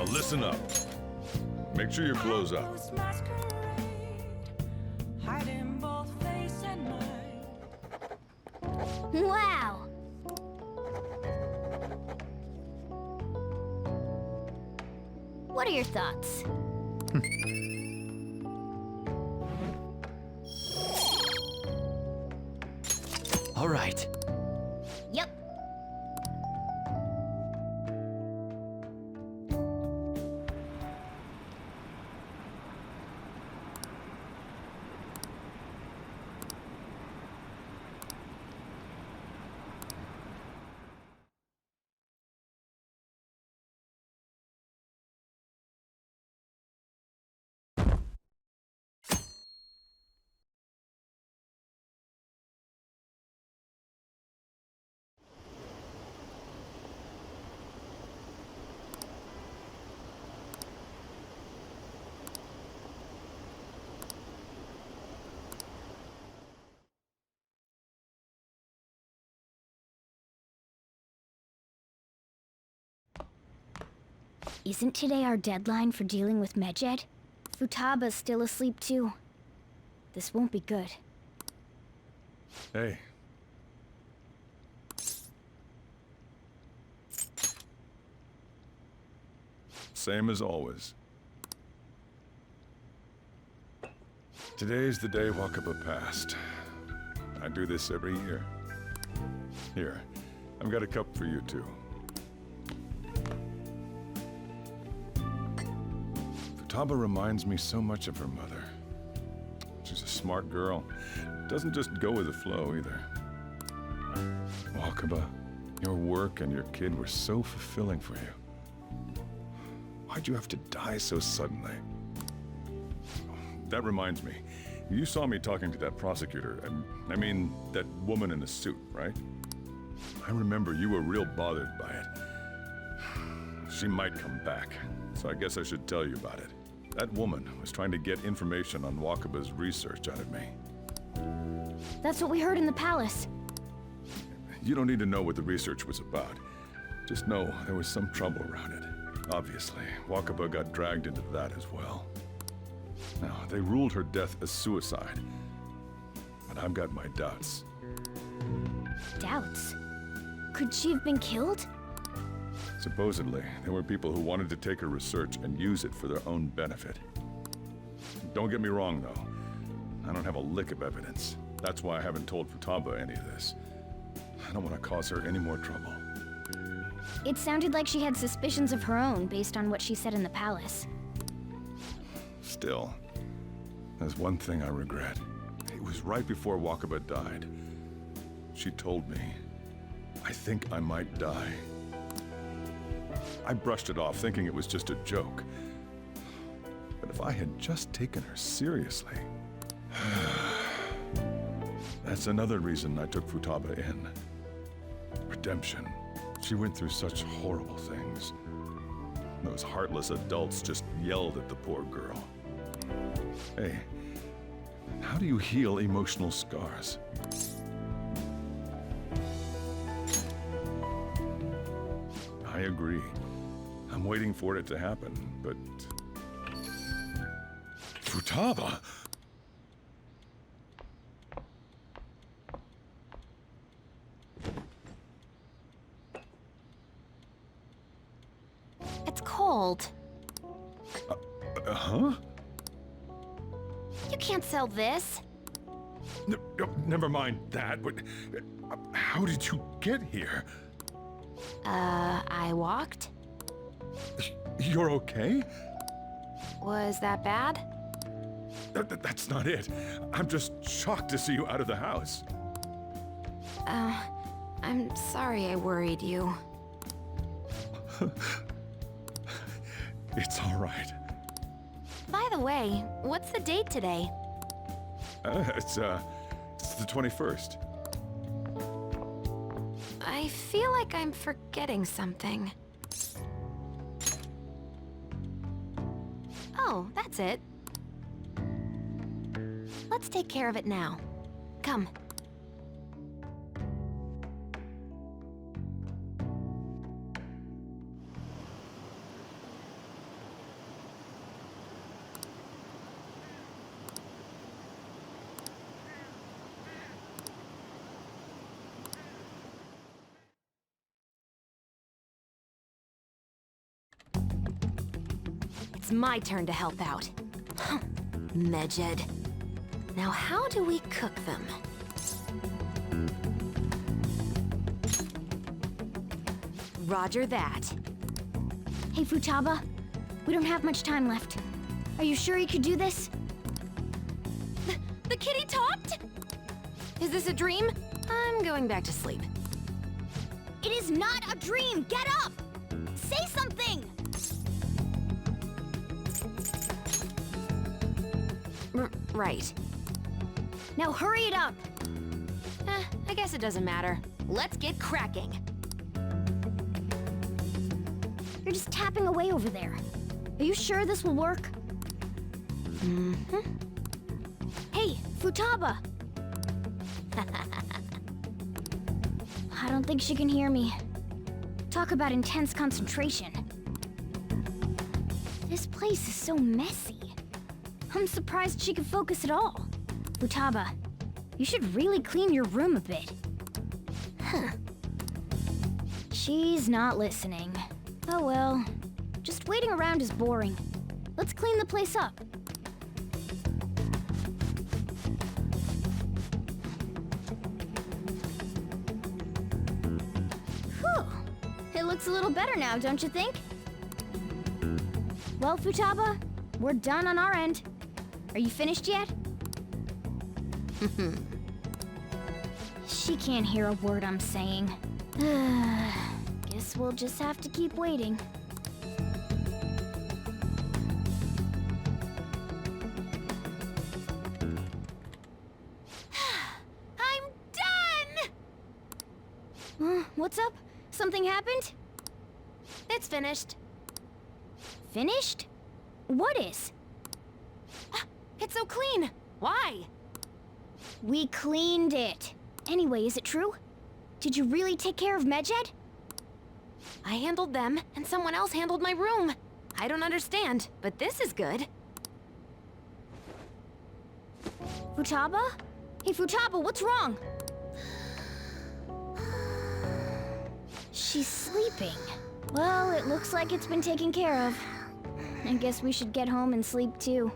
Now listen up. Make sure your clothes up. Wow! What are your thoughts? All right. Yep. Isn't today our deadline for dealing with Medjed? Futaba's still asleep too. This won't be good. Hey. Same as always. Today's the day Wakaba passed. I do this every year. Here, I've got a cup for you too. Futaba reminds me so much of her mother. She's a smart girl. Doesn't just go with the flow either. Wakaba, your work and your kid were so fulfilling for you. Why'd you have to die so suddenly? That reminds me. You saw me talking to that prosecutor. I mean, that woman in the suit, right? I remember you were real bothered by it. She might come back, so I guess I should tell you about it. That woman was trying to get information on Wakaba's research out of me. That's what we heard in the palace. You don't need to know what the research was about. Just know there was some trouble around it. Obviously, Wakaba got dragged into that as well. Now, they ruled her death as suicide. But I've got my doubts. Doubts? Could she have been killed? Supposedly, there were people who wanted to take her research and use it for their own benefit. Don't get me wrong, though. I don't have a lick of evidence. That's why I haven't told Futaba any of this. I don't want to cause her any more trouble. It sounded like she had suspicions of her own based on what she said in the palace. Still, there's one thing I regret. It was right before Wakaba died. She told me, I think I might die. I brushed it off, thinking it was just a joke. But if I had just taken her seriously... That's another reason I took Futaba in. Redemption. She went through such horrible things. Those heartless adults just yelled at the poor girl. Hey, how do you heal emotional scars? I agree. I'm waiting for it to happen, but... Futaba? It's cold. Huh? You can't sell this. Never mind that, but... how did you get here? I walked? You're okay? Was that bad? That's not it. I'm just shocked to see you out of the house. I'm sorry I worried you. It's all right. By the way, what's the date today? It's the 21st. I feel like I'm forgetting something. Oh, that's it. Let's take care of it now. Come. It's my turn to help out. Medjed. Now how do we cook them? Roger that. Hey, Futaba. We don't have much time left. Are you sure you could do this? The kitty talked? Is this a dream? I'm going back to sleep. It is not a dream! Get up! Say something! Right. Now hurry it up! I guess it doesn't matter. Let's get cracking. You're just tapping away over there. Are you sure this will work? Mm-hmm. Hey, Futaba! I don't think she can hear me. Talk about intense concentration. This place is so messy. I'm surprised she could focus at all. Futaba, you should really clean your room a bit. Huh. She's not listening. Oh well. Just waiting around is boring. Let's clean the place up. Whew. It looks a little better now, don't you think? Well, Futaba, we're done on our end. Are you finished yet? She can't hear a word I'm saying. Guess we'll just have to keep waiting. I'm done! What's up? Something happened? It's finished. Finished? What is? It's so clean. Why? We cleaned it. Anyway, is it true? Did you really take care of Medjed? I handled them, and someone else handled my room. I don't understand, but this is good. Futaba? Hey, Futaba, what's wrong? She's sleeping. Well, it looks like it's been taken care of. I guess we should get home and sleep too.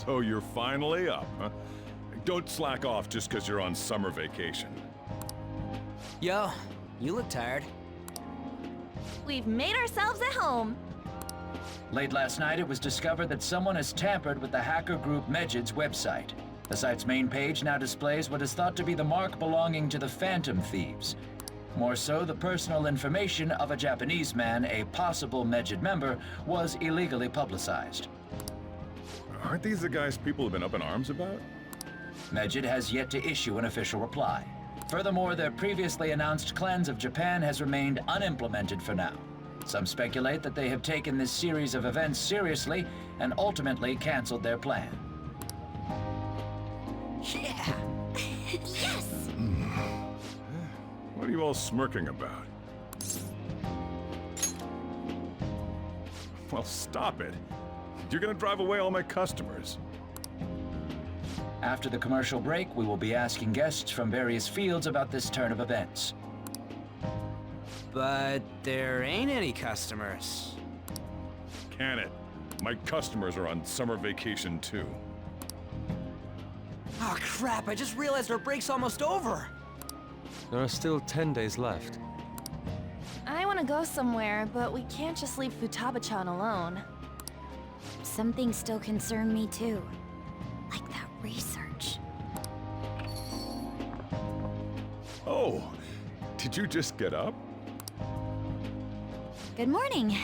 So you're finally up, huh? Don't slack off just because you're on summer vacation. Yo, you look tired. We've made ourselves at home. Late last night, it was discovered that someone has tampered with the hacker group Medjed's website. The site's main page now displays what is thought to be the mark belonging to the Phantom Thieves. More so, the personal information of a Japanese man, a possible Medjed member, was illegally publicized. Aren't these the guys people have been up in arms about? Medjed has yet to issue an official reply. Furthermore, their previously announced cleanse of Japan has remained unimplemented for now. Some speculate that they have taken this series of events seriously and ultimately canceled their plan. Yeah! What are you all smirking about? Well, stop it. You're gonna drive away all my customers. After the commercial break, we will be asking guests from various fields about this turn of events. But there ain't any customers. Can it? My customers are on summer vacation too. Oh crap, I just realized our break's almost over! There are still 10 days left. I want to go somewhere, but we can't just leave Futaba-chan alone. Some things still concern me too. Like that research. Oh, did you just get up? Good morning.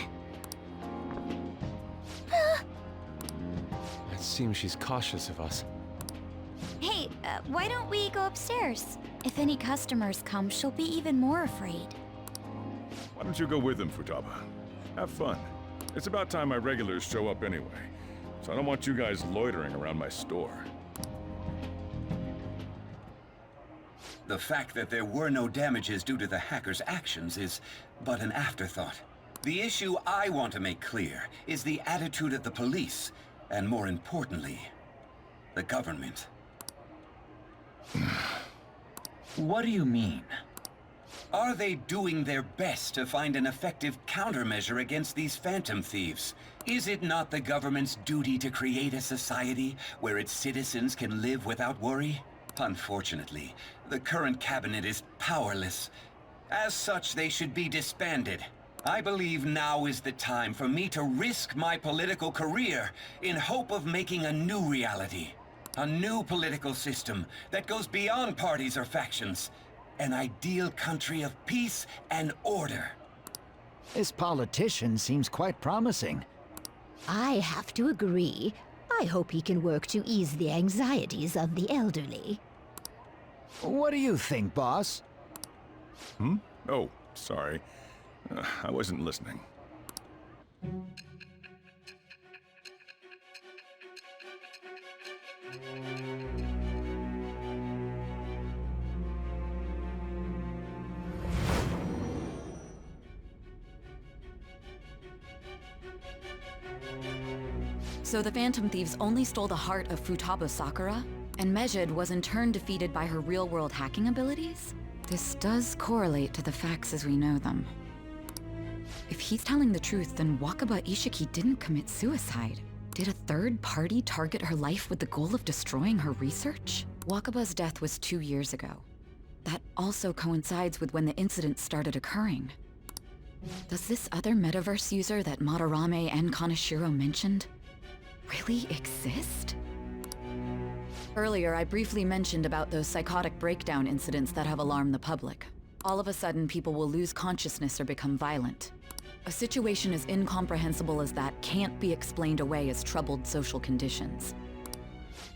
It seems she's cautious of us. Hey, why don't we go upstairs? If any customers come, she'll be even more afraid. Why don't you go with them, Futaba? Have fun. It's about time my regulars show up anyway, so I don't want you guys loitering around my store. The fact that there were no damages due to the hackers' actions is but an afterthought. The issue I want to make clear is the attitude of the police, and more importantly, the government. What do you mean? Are they doing their best to find an effective countermeasure against these Phantom Thieves? Is it not the government's duty to create a society where its citizens can live without worry? Unfortunately, the current cabinet is powerless. As such, they should be disbanded. I believe now is the time for me to risk my political career in hope of making a new reality. A new political system that goes beyond parties or factions. An ideal country of peace and order. This politician seems quite promising. I have to agree. I hope he can work to ease the anxieties of the elderly. What do you think, boss? Oh, sorry. I wasn't listening. So the Phantom Thieves only stole the heart of Futaba Sakura? And Medjed was in turn defeated by her real-world hacking abilities? This does correlate to the facts as we know them. If he's telling the truth, then Wakaba Ishiki didn't commit suicide. Did a third party target her life with the goal of destroying her research? Wakaba's death was 2 years ago. That also coincides with when the incident started occurring. Does this other metaverse user that Madarame and Kaneshiro mentioned really exist? Earlier, I briefly mentioned about those psychotic breakdown incidents that have alarmed the public. All of a sudden, people will lose consciousness or become violent. A situation as incomprehensible as that can't be explained away as troubled social conditions.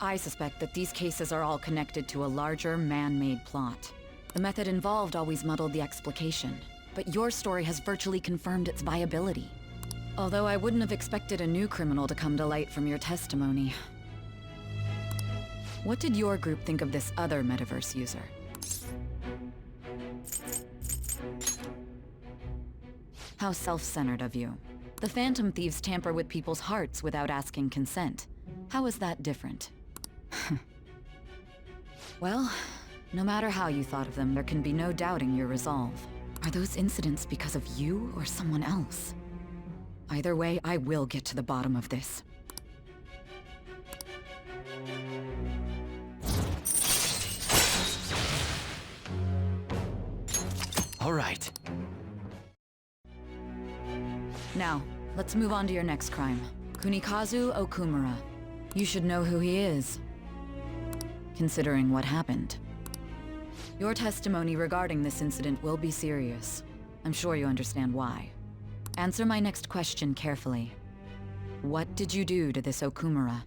I suspect that these cases are all connected to a larger, man-made plot. The method involved always muddled the explication, but your story has virtually confirmed its viability. Although I wouldn't have expected a new criminal to come to light from your testimony. What did your group think of this other metaverse user? How self-centered of you. The Phantom Thieves tamper with people's hearts without asking consent. How is that different? Well, no matter how you thought of them, there can be no doubting your resolve. Are those incidents because of you or someone else? Either way, I will get to the bottom of this. All right. Now, let's move on to your next crime. Kunikazu Okumura. You should know who he is, considering what happened. Your testimony regarding this incident will be serious. I'm sure you understand why. Answer my next question carefully. What did you do to this Okumura?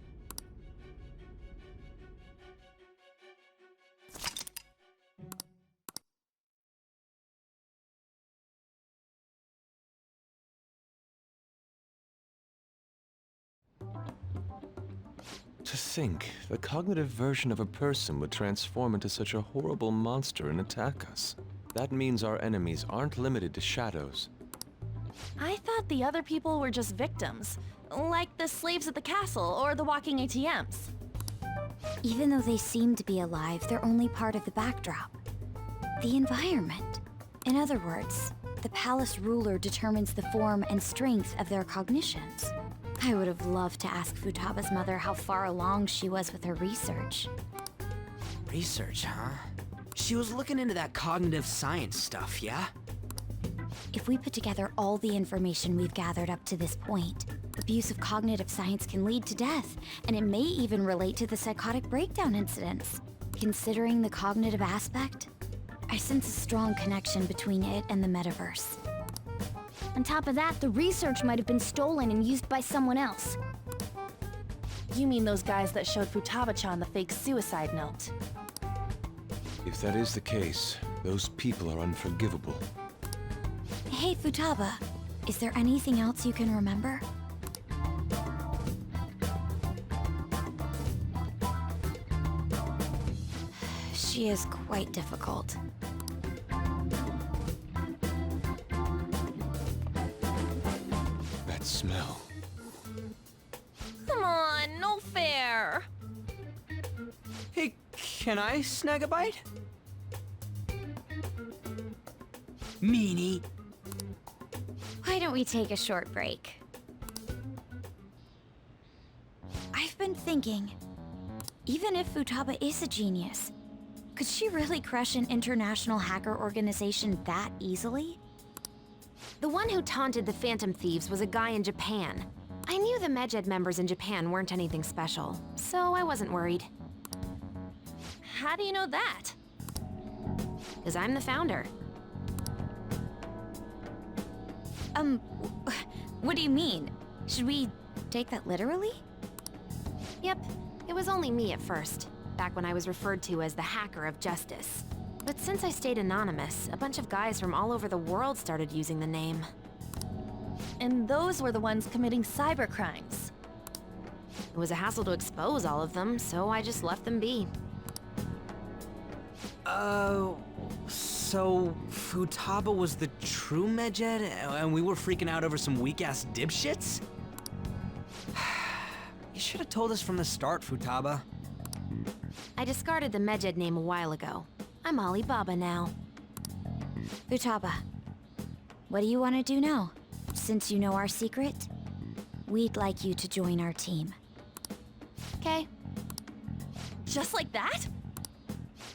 To think, the cognitive version of a person would transform into such a horrible monster and attack us. That means our enemies aren't limited to shadows. I thought the other people were just victims, like the slaves at the castle or the walking ATMs. Even though they seem to be alive, they're only part of the backdrop. The environment. In other words, the palace ruler determines the form and strength of their cognitions. I would have loved to ask Futaba's mother how far along she was with her research. Research, huh? She was looking into that cognitive science stuff, yeah? If we put together all the information we've gathered up to this point, abuse of cognitive science can lead to death, and it may even relate to the psychotic breakdown incidents. Considering the cognitive aspect, I sense a strong connection between it and the metaverse. On top of that, the research might have been stolen and used by someone else. You mean those guys that showed Futaba-chan the fake suicide note? If that is the case, those people are unforgivable. Hey, Futaba, is there anything else you can remember? She is quite difficult. That smell. Come on, no fair. Hey, can I snag a bite? Meanie. Why don't we take a short break? I've been thinking, even if Futaba is a genius, could she really crush an international hacker organization that easily? The one who taunted the Phantom Thieves was a guy in Japan. I knew the Medjed members in Japan weren't anything special, so I wasn't worried. How do you know that? Because I'm the founder. What do you mean? Should we take that literally? Yep, it was only me at first, back when I was referred to as the Hacker of Justice. But since I stayed anonymous, a bunch of guys from all over the world started using the name. And those were the ones committing cybercrimes. It was a hassle to expose all of them, so I just left them be. So Futaba was the true Medjed, and we were freaking out over some weak-ass dipshits? You should have told us from the start, Futaba. I discarded the Medjed name a while ago. I'm Alibaba now. Futaba, what do you want to do now? Since you know our secret, we'd like you to join our team. Okay. Just like that?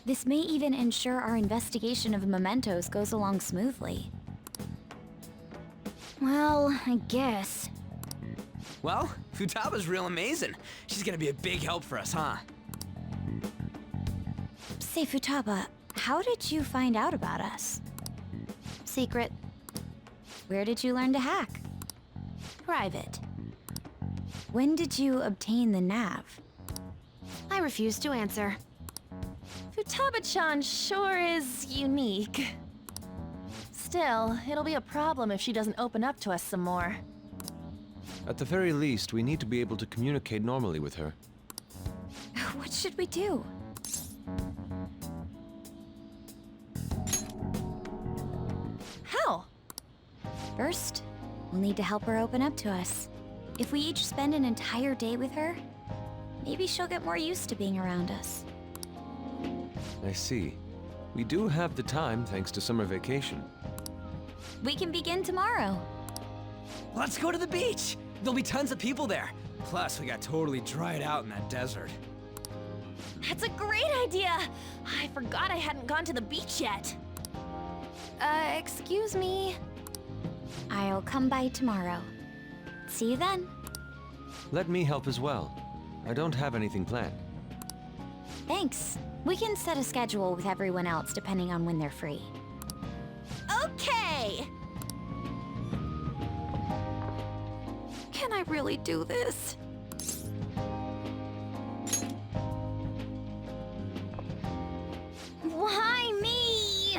This may even ensure our investigation of mementos goes along smoothly. Well, I guess. Well, Futaba's real amazing. She's gonna be a big help for us, huh? Say, Futaba, how did you find out about us? Secret. Where did you learn to hack? Private. When did you obtain the nav? I refuse to answer. Futaba-chan sure is unique. Still, it'll be a problem if she doesn't open up to us some more. At the very least, we need to be able to communicate normally with her. What should we do? How? First, we'll need to help her open up to us. If we each spend an entire day with her, maybe she'll get more used to being around us. I see. We do have the time thanks to summer vacation. We can begin tomorrow. Let's go to the beach! There'll be tons of people there. Plus, we got totally dried out in that desert. That's a great idea! I forgot I hadn't gone to the beach yet. Excuse me? I'll come by tomorrow. See you then. Let me help as well. I don't have anything planned. Thanks. We can set a schedule with everyone else depending on when they're free. Okay! Can I really do this? Why me?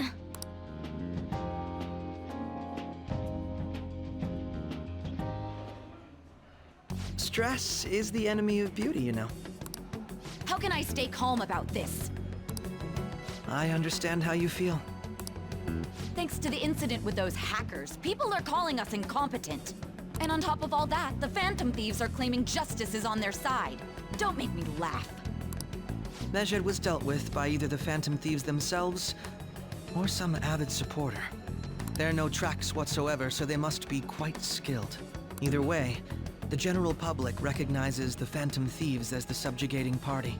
Stress is the enemy of beauty, you know. How can I stay calm about this? I understand how you feel. Thanks to the incident with those hackers, people are calling us incompetent. And on top of all that, the Phantom Thieves are claiming justice is on their side. Don't make me laugh. Medjed was dealt with by either the Phantom Thieves themselves, or some avid supporter. There are no tracks whatsoever, so they must be quite skilled. Either way, the general public recognizes the Phantom Thieves as the subjugating party.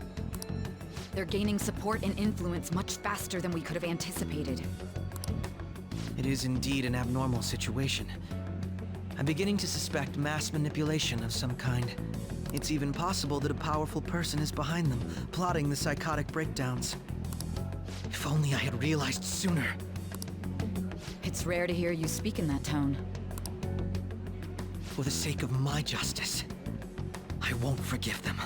They're gaining support and influence much faster than we could have anticipated. It is indeed an abnormal situation. I'm beginning to suspect mass manipulation of some kind. It's even possible that a powerful person is behind them, plotting the psychotic breakdowns. If only I had realized sooner. It's rare to hear you speak in that tone. For the sake of my justice, I won't forgive them.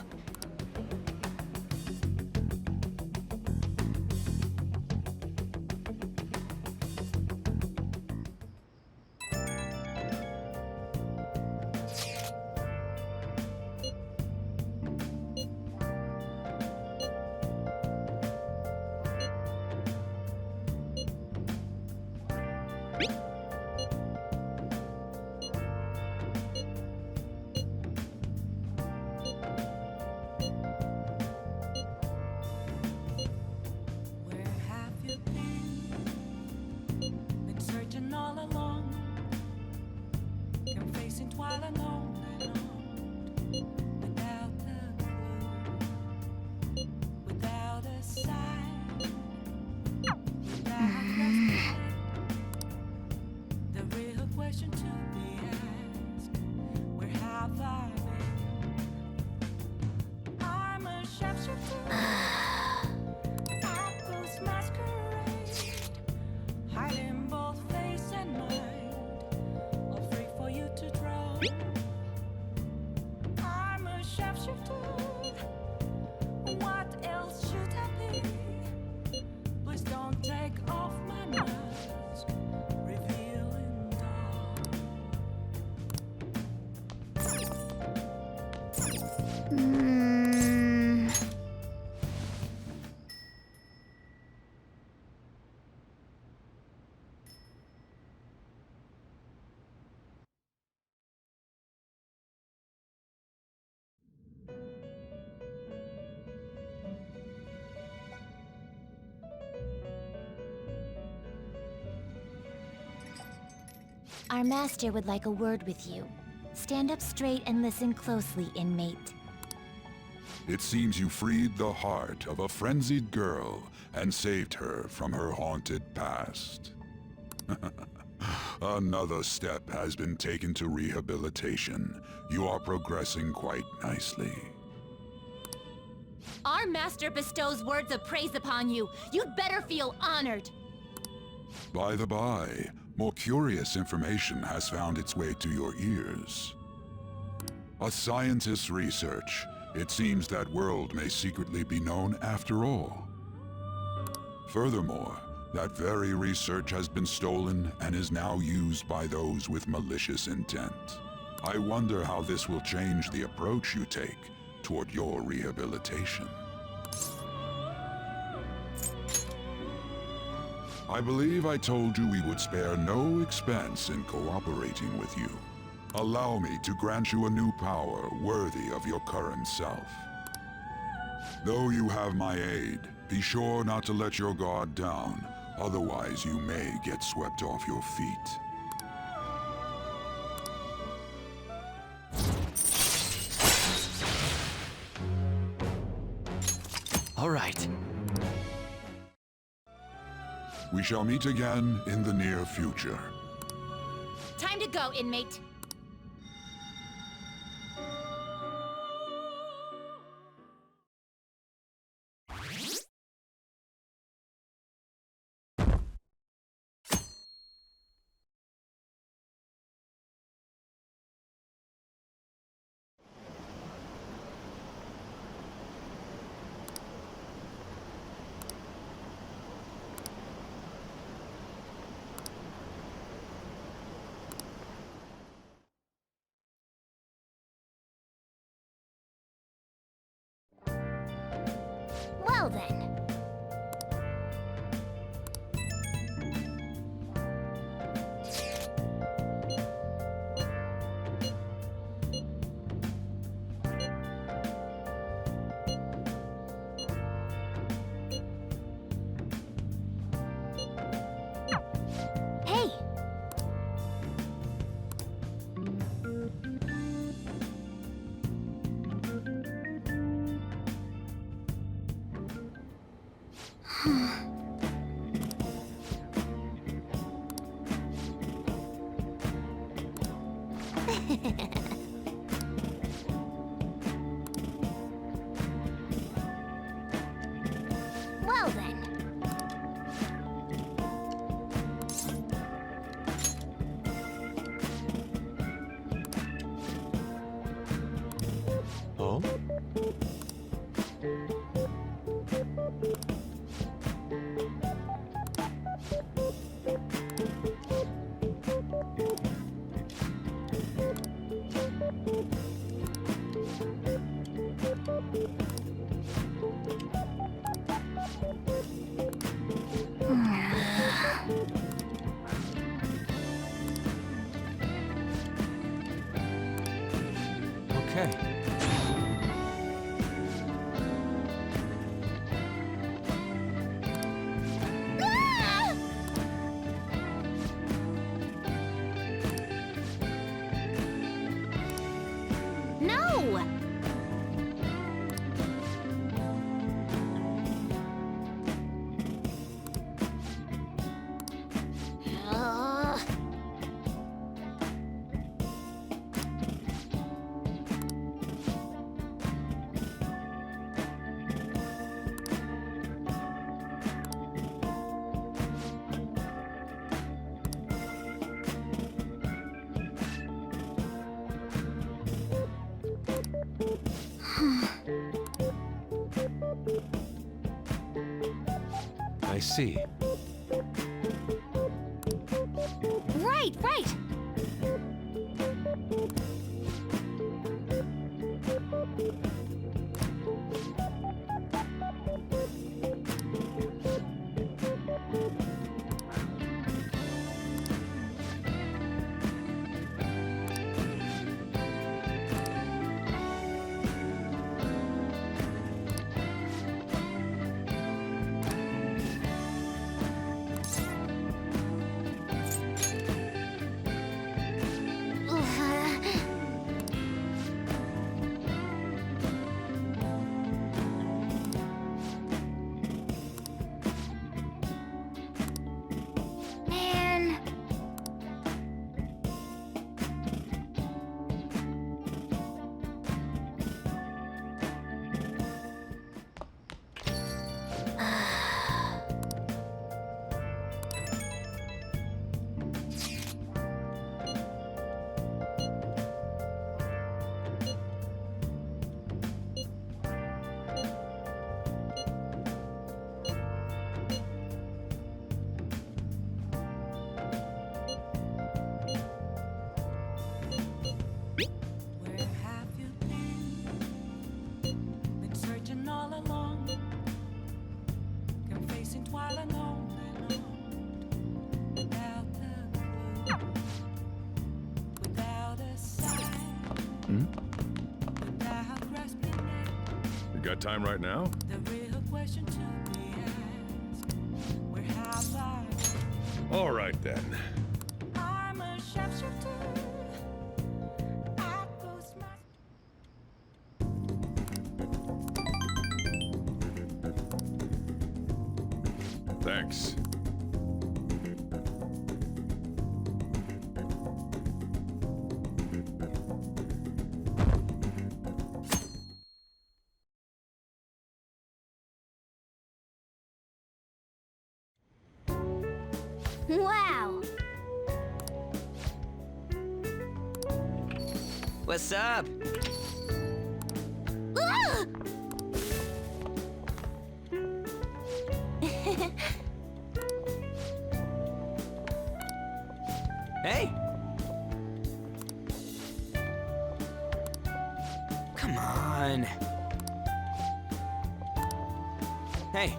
Our master would like a word with you. Stand up straight and listen closely, inmate. It seems you freed the heart of a frenzied girl and saved her from her haunted past. Another step has been taken to rehabilitation. You are progressing quite nicely. Our master bestows words of praise upon you. You'd better feel honored. By the by, more curious information has found its way to your ears. A scientist's research. It seems that world may secretly be known after all. Furthermore, that very research has been stolen and is now used by those with malicious intent. I wonder how this will change the approach you take toward your rehabilitation. I believe I told you we would spare no expense in cooperating with you. Allow me to grant you a new power worthy of your current self. Though you have my aid, be sure not to let your guard down, otherwise you may get swept off your feet. All right. We shall meet again in the near future. Time to go, inmate. Well then. Hey! Well then. Oh? Okay. Ah! No! Ugh. I see. Right, right! Man. Where have you been? Been searching all along, confessing while alone without a clue, without a sign, without grasping it. You got time right now? The real question to be asked: where have I been? All right then. I'm a sharpshooter. ATLUS my Thanks. Wow! What's up? Ah! Hey! Come on. Hey.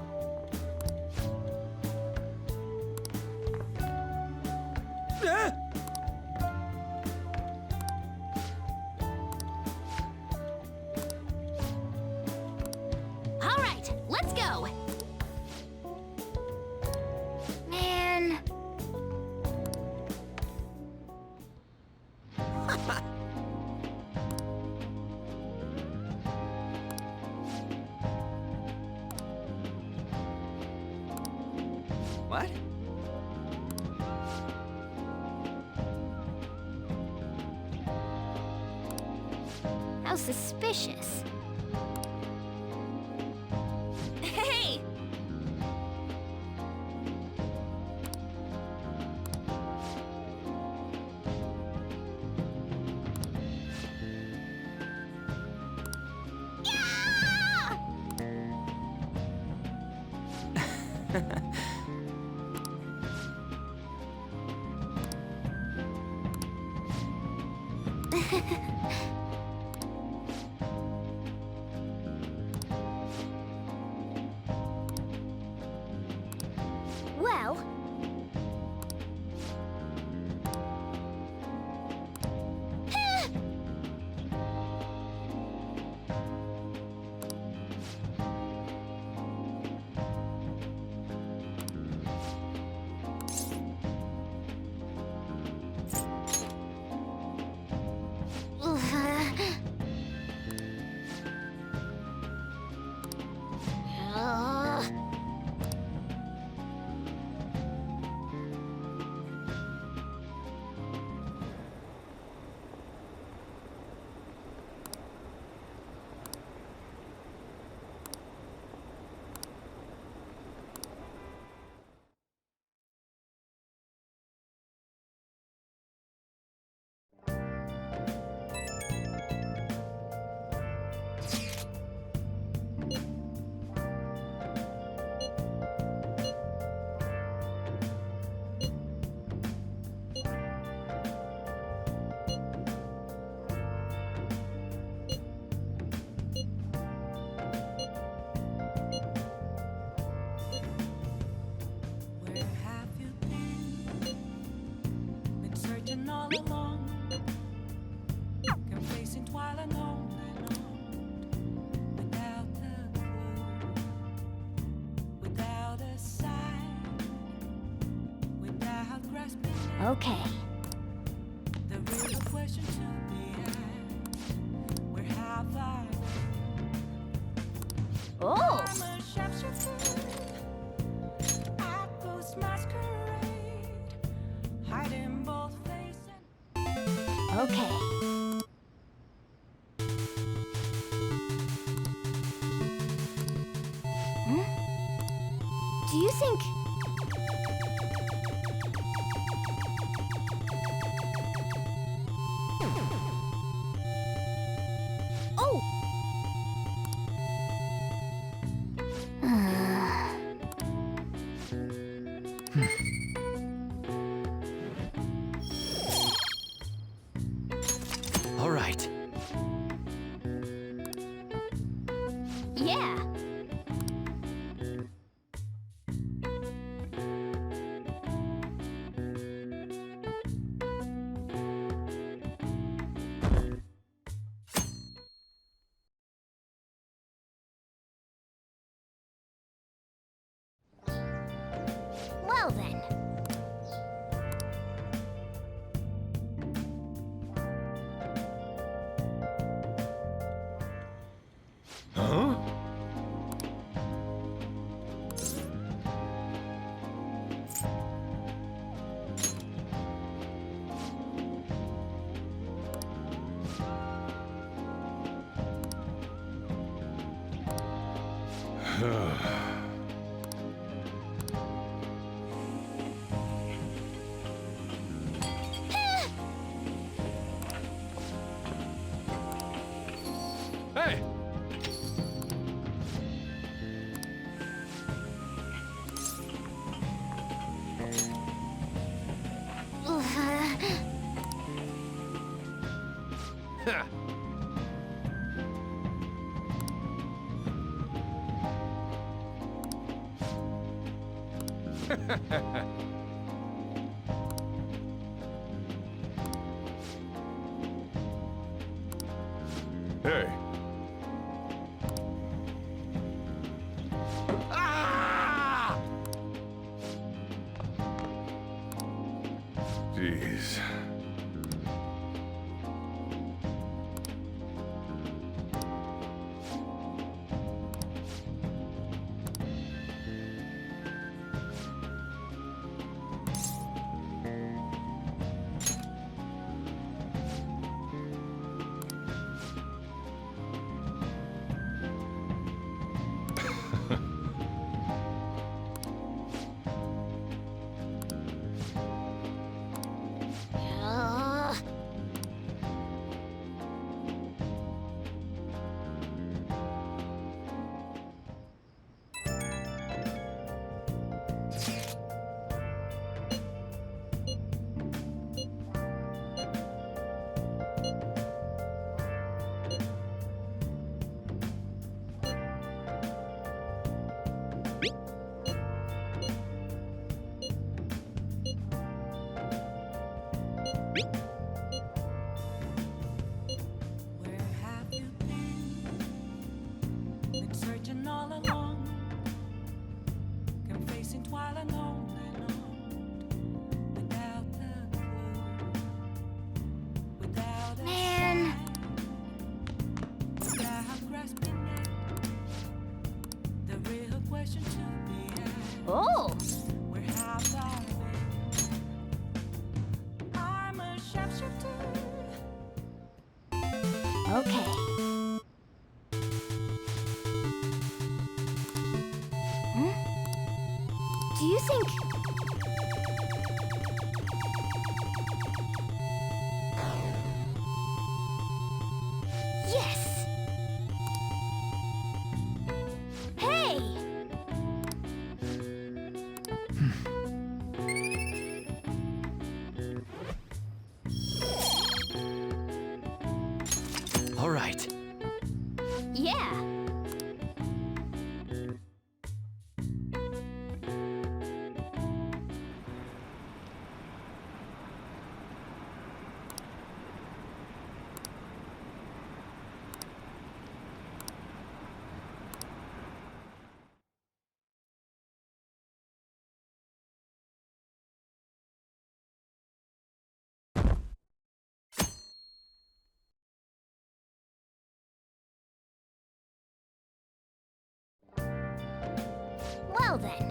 All right, let's go. Man. What? How suspicious. Hey! Well, Where have you been? Been searching all along, confessing while alone without a clue, without a sign, without grasping okay. the real question to be asked. Where have I Oh! I'm a sharpshooter. ATLUS masquerade, hiding both face and Okay. Do you think... Oh! All right. Yeah. Well then. Huh? Hey! Ha! Hey. Jeez. Where have you been? Been searching all along, confessing twilight on and on, without a clue, without a Man. sign, without grasping at the real question to be asked. Oh! Where have I been? I'm a sharpshooter. Okay. Do you think... Yes! Hey! All right. Yeah! Well then.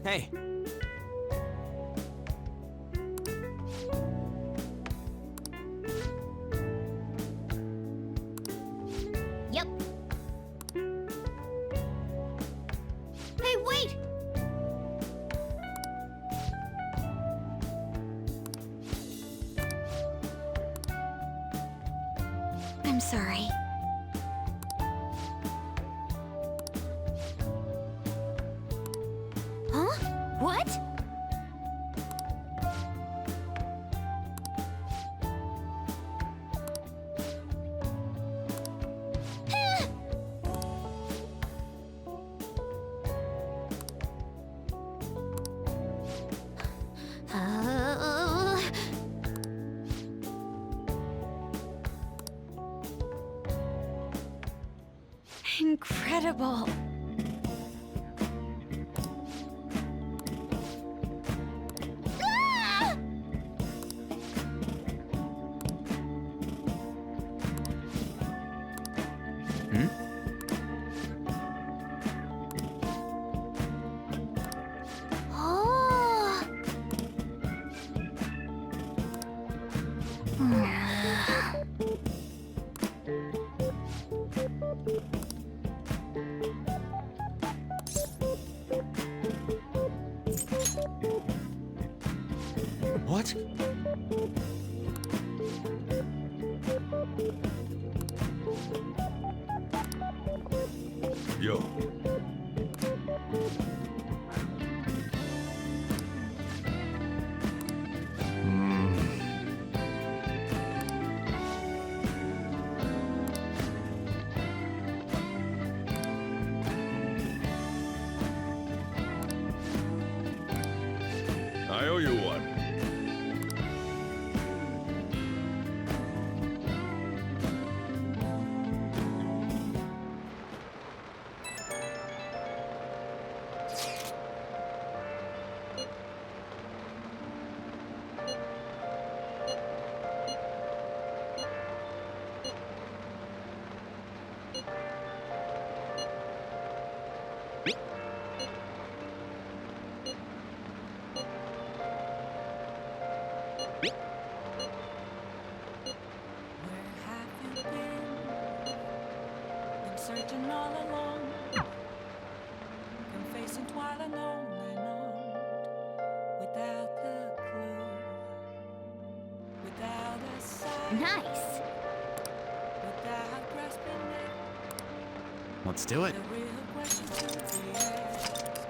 Hey. Yep. Hey, wait! I'm sorry. Huh? What? Incredible. Ah! What? Yo. I owe you one. Where have you been searching all along, been facing twilight lonely night, without the clue, without a sign, Nice. without grasping it. Let's do it. The real question to be asked.